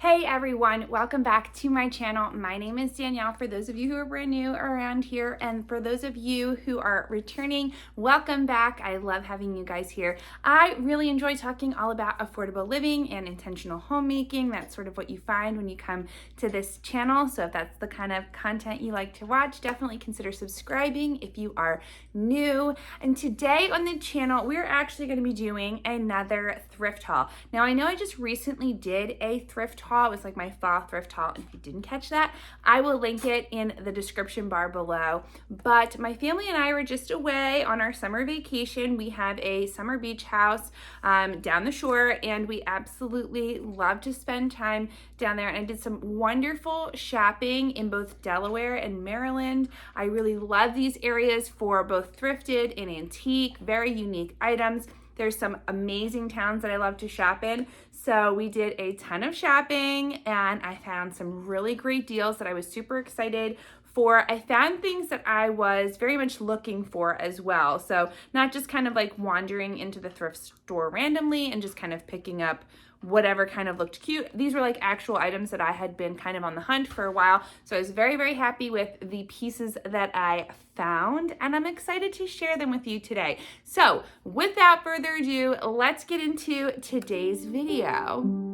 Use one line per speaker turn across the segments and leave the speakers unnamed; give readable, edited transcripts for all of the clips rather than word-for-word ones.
Hey everyone, welcome back to my channel. My name is Danielle, for those of you who are brand new around here, and for those of you who are returning, welcome back. I love having you guys here. I really enjoy talking all about affordable living and intentional homemaking. That's sort of what you find when you come to this channel. So if that's the kind of content you like to watch, definitely consider subscribing if you are new. And today on the channel, we're actually going to be doing another thrift haul. Now I know I just recently did a thrift haul. It was like my fall thrift haul, and if you didn't catch that, I will link it in the description bar below. But my family and I were just away on our summer vacation. We have a summer beach house down the shore, and we absolutely love to spend time down there. And I did some wonderful shopping in both Delaware and Maryland. I really love these areas for both thrifted and antique, very unique items. There's some amazing towns that I love to shop in. So we did a ton of shopping, and I found some really great deals that I was super excited for. I found things that I was very much looking for as well. So not just kind of like wandering into the thrift store randomly and just kind of picking up whatever kind of looked cute. These were like actual items that I had been kind of on the hunt for a while. So I was very, very happy with the pieces that I found, and I'm excited to share them with you today. So without further ado, let's get into today's video.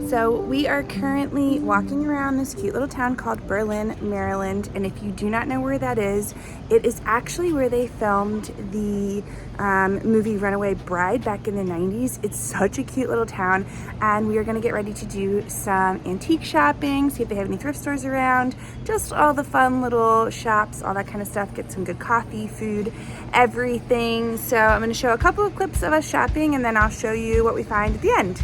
So we are currently walking around this cute little town called Berlin, Maryland, and if you do not know where that is, it is actually where they filmed the movie Runaway Bride back in the 90s. It's such a cute little town, and we are gonna get ready to do some antique shopping, see if they have any thrift stores around, just all the fun little shops, all that kind of stuff, get some good coffee, food, everything. So I'm gonna show a couple of clips of us shopping, and then I'll show you what we find at the end.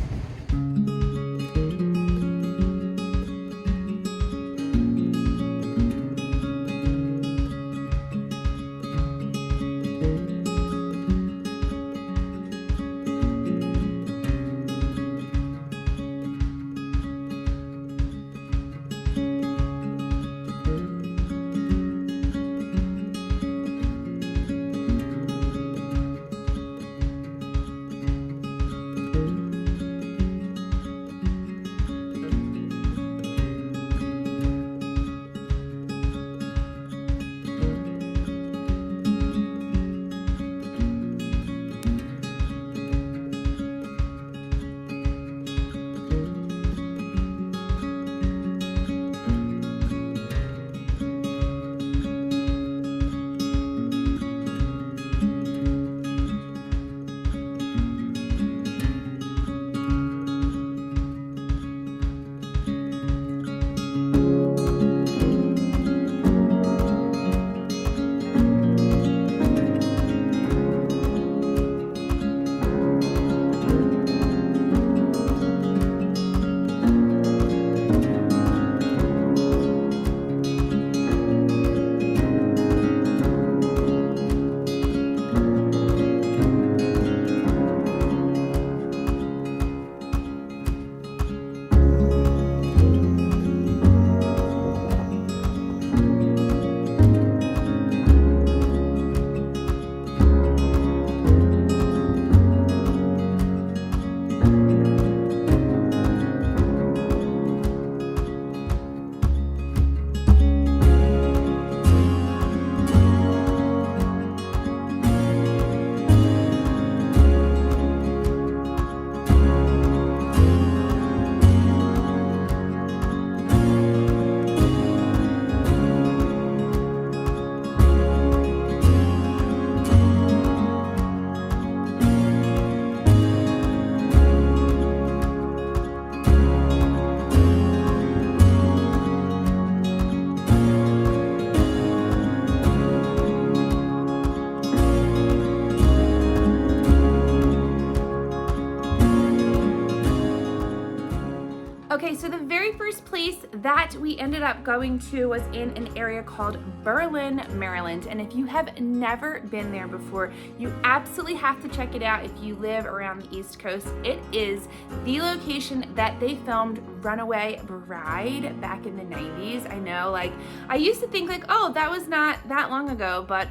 Okay, so the very first place that we ended up going to was in an area called Berlin, Maryland. And if you have never been there before, you absolutely have to check it out if you live around the East Coast. It is the location that they filmed Runaway Bride back in the 90s. I know, like, I used to think like, oh, that was not that long ago, but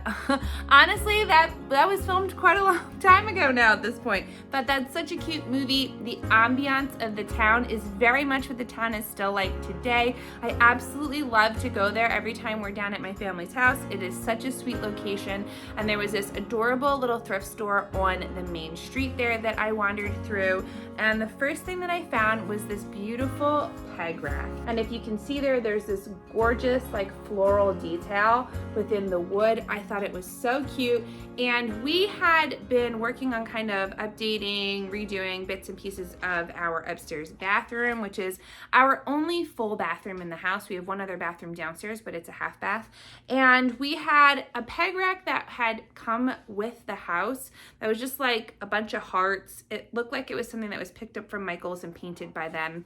honestly, that was filmed quite a long time ago now at this point. But that's such a cute movie. The ambiance of the town is very much what the town is still like today. I absolutely love to go there every time we're down at my family's house. It is such a sweet location, and there was this adorable little thrift store on the main street there that I wandered through, and the first thing that I found was this beautiful peg rack. And if you can see there, there's this gorgeous like floral detail within the wood. I thought it was so cute, and we had been working on kind of updating, redoing bits and pieces of our upstairs bathroom, which is our only full bathroom in the house. We have one other bathroom downstairs, but it's a half bath. And we had a peg rack that had come with the house that was just like a bunch of hearts. It looked like it was something that was picked up from Michael's and painted by them.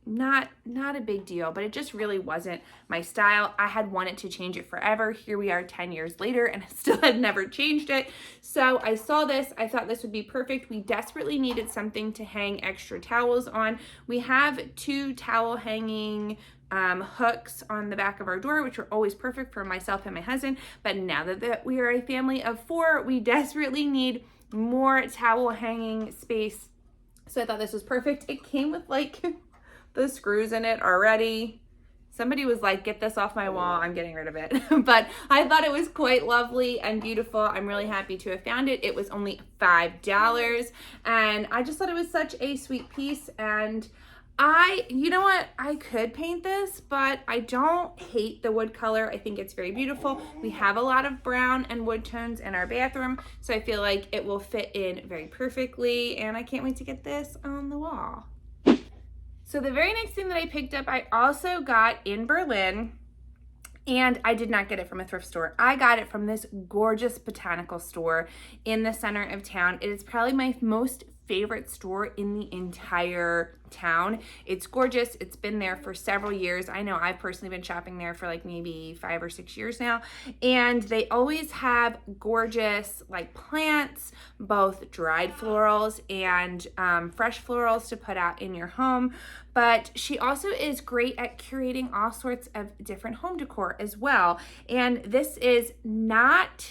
Not a big deal, but it just really wasn't my style. I had wanted to change it forever. Here we are 10 years later and I still had never changed it. So I saw this, I thought this would be perfect. We desperately needed something to hang extra towels on. We have 2 towel hanging hooks on the back of our door, which are always perfect for myself and my husband. But now that we are a family of 4, we desperately need more towel hanging space. So I thought this was perfect. It came with like the screws in it already. Somebody was like, get this off my wall, I'm getting rid of it. But I thought it was quite lovely and beautiful. I'm really happy to have found it. It was only $5, and I just thought it was such a sweet piece. And you know what, I could paint this, but I don't hate the wood color. I think it's very beautiful. We have a lot of brown and wood tones in our bathroom, so I feel like it will fit in very perfectly, and I can't wait to get this on the wall. So the very next thing that I picked up, I also got in Berlin, and I did not get it from a thrift store. I got it from this gorgeous botanical store in the center of town. It is probably my most favorite store in the entire town. It's gorgeous. It's been there for several years. I know I've personally been shopping there for like maybe 5 or 6 years now. And they always have gorgeous like plants, both dried florals and fresh florals to put out in your home. But she also is great at curating all sorts of different home decor as well. And this is not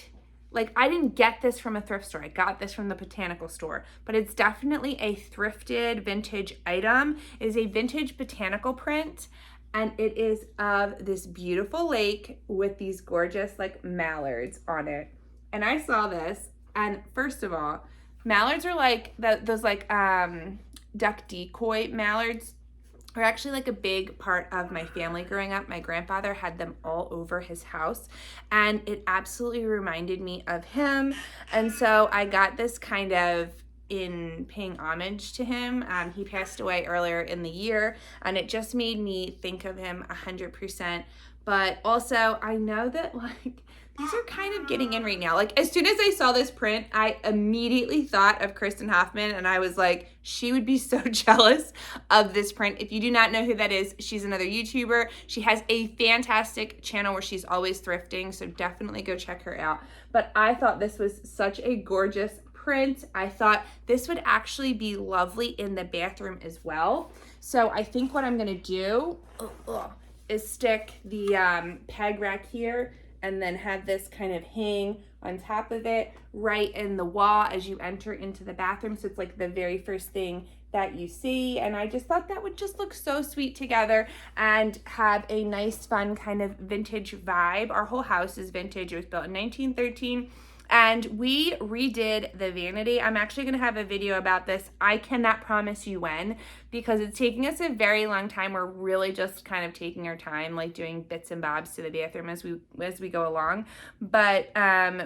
like, I didn't get this from a thrift store. I got this from the Botanical Store, but it's definitely a thrifted vintage item. It is a vintage botanical print, and it is of this beautiful lake with these gorgeous like mallards on it. And I saw this, and first of all, mallards are like those like duck decoy mallards are actually like a big part of my family growing up. My grandfather had them all over his house, and it absolutely reminded me of him. And so I got this kind of in paying homage to him. He passed away earlier in the year, and it just made me think of him 100%. But also I know that like these are kind of getting in right now. Like as soon as I saw this print, I immediately thought of Kristen Hoffman, and I was like, she would be so jealous of this print. If you do not know who that is, she's another YouTuber. She has a fantastic channel where she's always thrifting, so definitely go check her out. But I thought this was such a gorgeous print. I thought this would actually be lovely in the bathroom as well. So I think what I'm gonna do is stick the peg rack here, and then have this kind of hang on top of it right in the wall as you enter into the bathroom. So it's like the very first thing that you see. And I just thought that would just look so sweet together and have a nice, fun kind of vintage vibe. Our whole house is vintage. It was built in 1913. And we redid the vanity. I'm actually going to have a video about this. I cannot promise you when, because it's taking us a very long time. We're really just kind of taking our time, like doing bits and bobs to the bathroom as we go along. But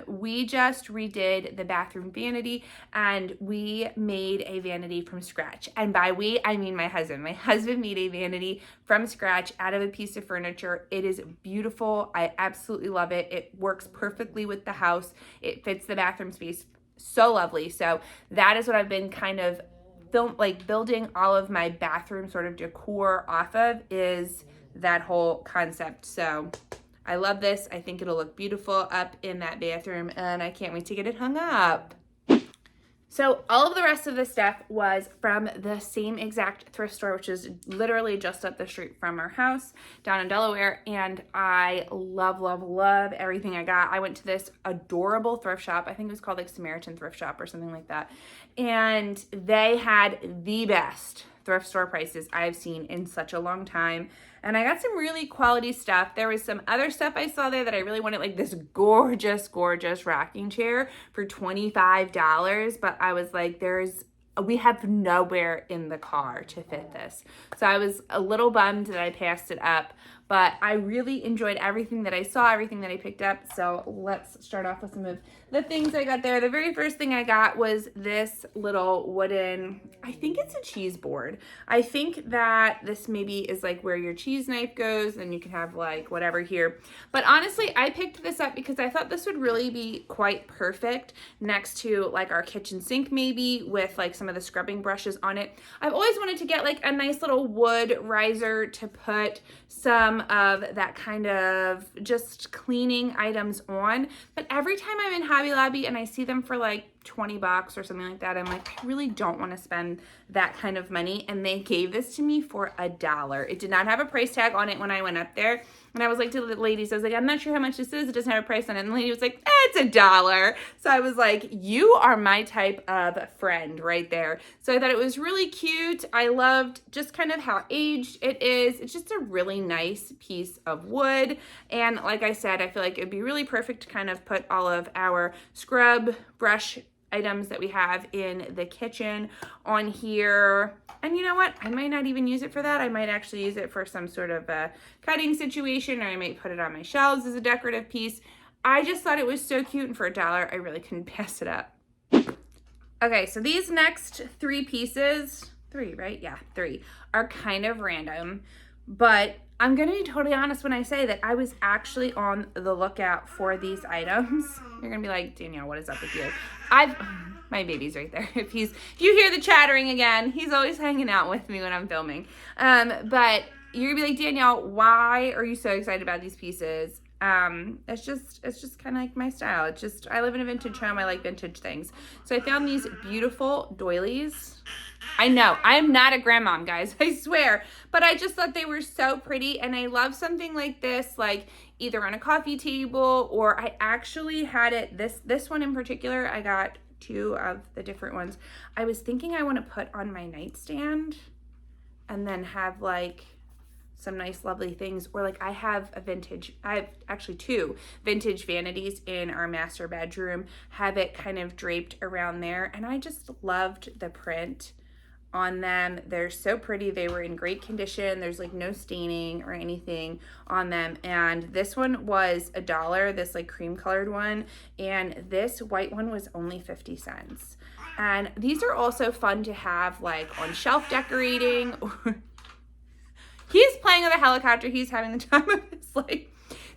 we just redid the bathroom vanity, and we made a vanity from scratch. And by we, I mean my husband. My husband made a vanity from scratch out of a piece of furniture. It is beautiful. I absolutely love it. It works perfectly with the house. It fits the bathroom space so lovely. So that is what I've been kind of building all of my bathroom sort of decor off of is that whole concept. So I love this. I think it'll look beautiful up in that bathroom, and I can't wait to get it hung up. So all of the rest of the stuff was from the same exact thrift store, which is literally just up the street from our house down in Delaware. And I love, love, love everything I got. I went to this adorable thrift shop. I think it was called like Samaritan Thrift Shop or something like that. And they had the best thrift store prices I've seen in such a long time. And I got some really quality stuff. There was some other stuff I saw there that I really wanted, like this gorgeous, gorgeous rocking chair for $25. But I was like, we have nowhere in the car to fit this. So I was a little bummed that I passed it up. But I really enjoyed everything that I saw, everything that I picked up. So let's start off with some of the things I got there. The very first thing I got was this little wooden, I think it's a cheese board. I think that this maybe is like where your cheese knife goes, and you can have like whatever here. But honestly, I picked this up because I thought this would really be quite perfect next to like our kitchen sink, maybe with like some of the scrubbing brushes on it. I've always wanted to get like a nice little wood riser to put some of that kind of just cleaning items on, but every time I'm in Hobby Lobby and I see them for like $20 or something like that, I'm like, I really don't want to spend that kind of money. And they gave this to me for $1. It did not have a price tag on it when I went up there. And I was like to the ladies, I was like, I'm not sure how much this is. It doesn't have a price on it. And the lady was like, it's $1. So I was like, you are my type of friend right there. So I thought it was really cute. I loved just kind of how aged it is. It's just a really nice piece of wood. And like I said, I feel like it'd be really perfect to kind of put all of our scrub brush items that we have in the kitchen on here. And you know what? I might not even use it for that. I might actually use it for some sort of a cutting situation, or I might put it on my shelves as a decorative piece. I just thought it was so cute, and for $1, I really couldn't pass it up. Okay, so these next three pieces, three, right? Yeah, three, are kind of random, but I'm gonna be totally honest when I say that I was actually on the lookout for these items. You're gonna be like, Danielle, what is up with you? My baby's right there. If you hear the chattering again, he's always hanging out with me when I'm filming. But you're gonna be like, Danielle, why are you so excited about these pieces? It's just kind of like my style. It's just, I live in a vintage home. I like vintage things. So I found these beautiful doilies. I know, I am not a grandmom, guys, I swear, but I just thought they were so pretty, and I love something like this, like either on a coffee table, or I actually had it, this one in particular, I got two of the different ones. I was thinking I want to put on my nightstand and then have like some nice lovely things, or like I have actually two vintage vanities in our master bedroom, have it kind of draped around there, and I just loved the print on them. They're so pretty. They were in great condition. There's like no staining or anything on them. And this one was $1, this like cream colored one, and this white one was only 50 cents. And these are also fun to have like on shelf decorating. He's playing with a helicopter. He's having the time of his life.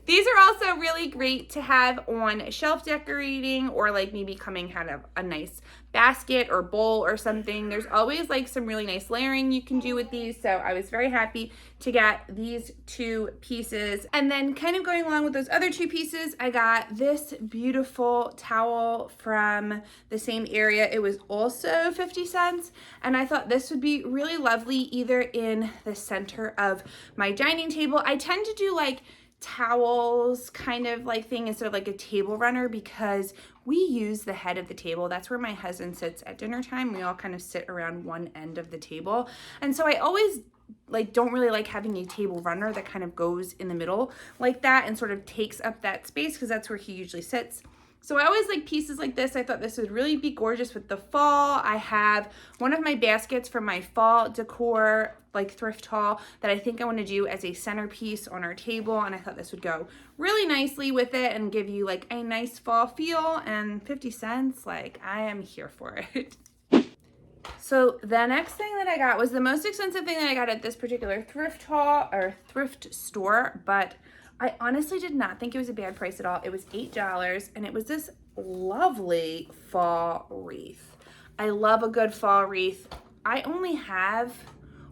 These are also really great to have on shelf decorating, or like maybe coming out of a nice basket or bowl or something. There's always like some really nice layering you can do with these. So I was very happy to get these two pieces. And then kind of going along with those other two pieces, I got this beautiful towel from the same area. It was also 50 cents. And I thought this would be really lovely either in the center of my dining table. I tend to do like towels kind of like thing instead of like a table runner, because we use the head of the table. That's where my husband sits at dinner time. We all kind of sit around one end of the table. And so I always like don't really like having a table runner that kind of goes in the middle like that and sort of takes up that space, because that's where he usually sits. So I always like pieces like this. I thought this would really be gorgeous with the fall. I have one of my baskets from my fall decor like thrift haul that I think I want to do as a centerpiece on our table, and I thought this would go really nicely with it and give you like a nice fall feel. And 50 cents, like I am here for it. So the next thing that I got was the most expensive thing that I got at this particular thrift haul or thrift store, but I honestly did not think it was a bad price at all. It was $8, and it was this lovely fall wreath. I love a good fall wreath. I only have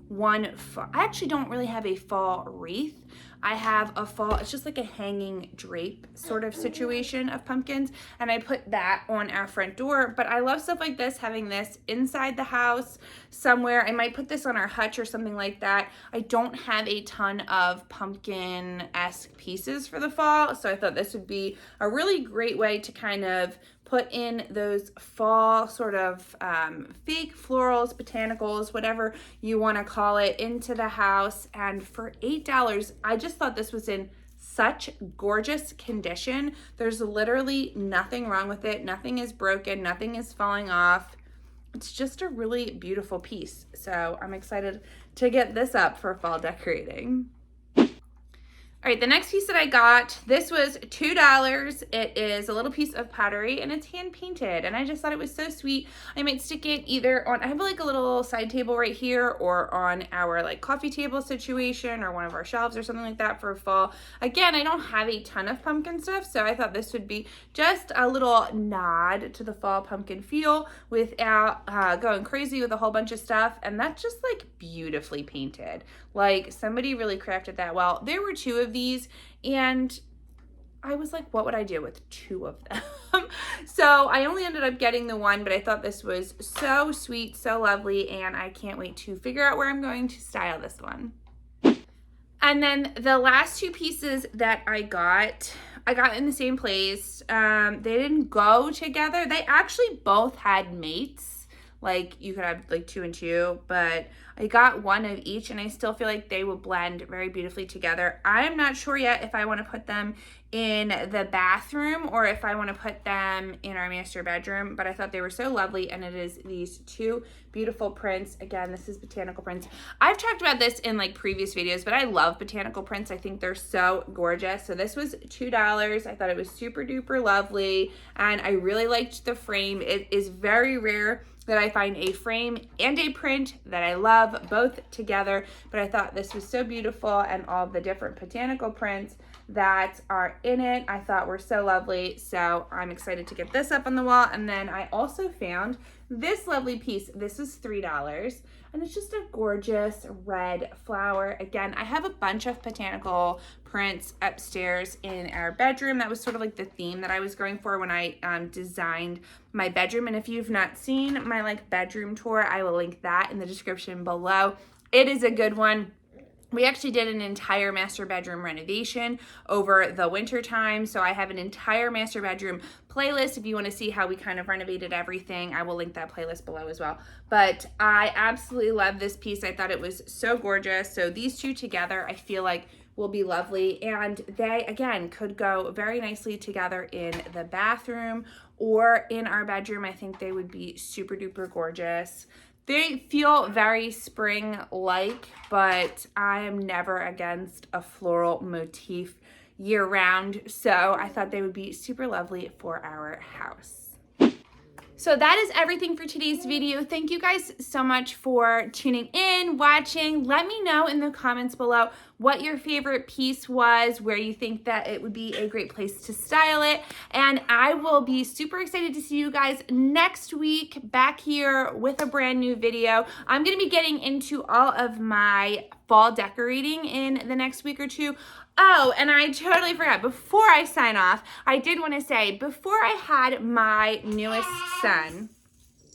one, I actually don't really have a fall wreath. I have a fall, it's just like a hanging drape sort of situation of pumpkins, and I put that on our front door. But I love stuff like this, having this inside the house somewhere. I might put this on our hutch or something like that. I don't have a ton of pumpkin-esque pieces for the fall, so I thought this would be a really great way to kind of put in those fall sort of fake florals, botanicals, whatever you want to call it, into the house. And for $8, I just thought this was in such gorgeous condition. There's literally nothing wrong with it. Nothing is broken. Nothing is falling off. It's just a really beautiful piece. So I'm excited to get this up for fall decorating. All right, the next piece that I got, this was $2. It is a little piece of pottery and it's hand painted, and I just thought it was so sweet. I might stick it either on, I have like a little side table right here, or on our like coffee table situation, or one of our shelves or something like that for fall. Again, I don't have a ton of pumpkin stuff, so I thought this would be just a little nod to the fall pumpkin feel without going crazy with a whole bunch of stuff. And that's just like beautifully painted. Like, somebody really crafted that well. There were two of these, and I was like, what would I do with two of them? So I only ended up getting the one, but I thought this was so sweet, so lovely, and I can't wait to figure out where I'm going to style this one. And then the last two pieces that I got in the same place. They didn't go together. They actually both had mates. Like, you could have like 2 and 2, but I got one of each, and I still feel like they will blend very beautifully together. I'm not sure yet if I want to put them in the bathroom or if I want to put them in our master bedroom, but I thought they were so lovely. And it is these two beautiful prints. Again, this is Botanical Prints. I've talked about this in like previous videos, but I love Botanical Prints. I think they're so gorgeous. So this was $2. I thought it was super duper lovely, and I really liked the frame. It is very rare that I find a frame and a print that I love both together, but I thought this was so beautiful, and all the different botanical prints that are in it I thought were so lovely. So I'm excited to get this up on the wall. And then I also found this lovely piece. This is $3, and it's just a gorgeous red flower. Again, I have a bunch of botanical prints upstairs in our bedroom. That was sort of like the theme that I was going for when I designed my bedroom. And if you've not seen my like bedroom tour, I will link that in the description below. It is a good one. We actually did an entire master bedroom renovation over the winter time. So I have an entire master bedroom playlist. If you want to see how we kind of renovated everything, I will link that playlist below as well. But I absolutely love this piece. I thought it was so gorgeous. So these two together, I feel like will be lovely. And they, again, could go very nicely together in the bathroom or in our bedroom. I think they would be super duper gorgeous. They feel very spring-like, but I am never against a floral motif year-round, so I thought they would be super lovely for our house. So that is everything for today's video. Thank you guys so much for tuning in, watching. Let me know in the comments below what your favorite piece was, where you think that it would be a great place to style it. And I will be super excited to see you guys next week back here with a brand new video. I'm gonna be getting into all of my fall decorating in the next week or two. Oh, and I totally forgot, before I sign off, I did want to say, before I had my newest son,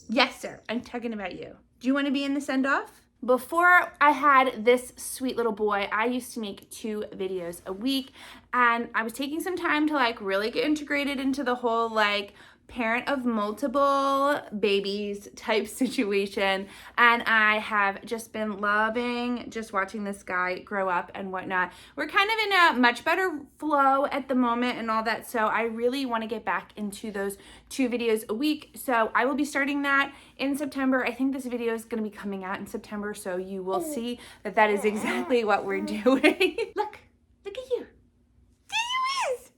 yes sir, I'm talking about you. Do you want to be in the send-off? Before I had this sweet little boy, I used to make 2 videos a week, and I was taking some time to like really get integrated into the whole like parent of multiple babies type situation, and I have just been loving just watching this guy grow up and whatnot. We're kind of in a much better flow at the moment and all that, so I really want to get back into those 2 videos a week. So I will be starting that in September. I think this video is going to be coming out in September, so you will see that that is exactly what we're doing. Look at you. There you is.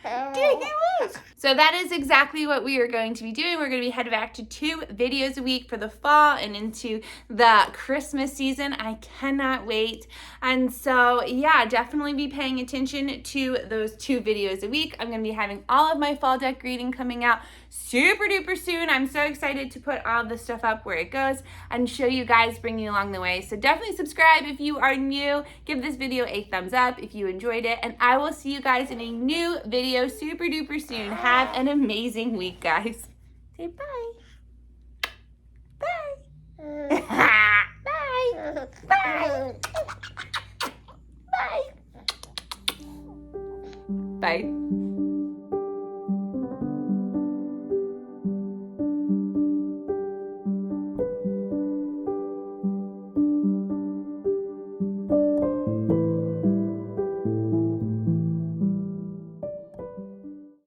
There he was. So that is exactly what we are going to be doing. We're going to be headed back to 2 videos a week for the fall and into the Christmas season. I cannot wait. And so yeah, definitely be paying attention to those 2 videos a week. I'm going to be having all of my fall decorating coming out super duper soon. I'm so excited to put all this stuff up where it goes and show you guys, bring you along the way. So definitely subscribe if you are new. Give this video a thumbs up if you enjoyed it. And I will see you guys in a new video super duper soon. Have an amazing week, guys. Say bye. Bye. Bye. Bye. Bye. Bye.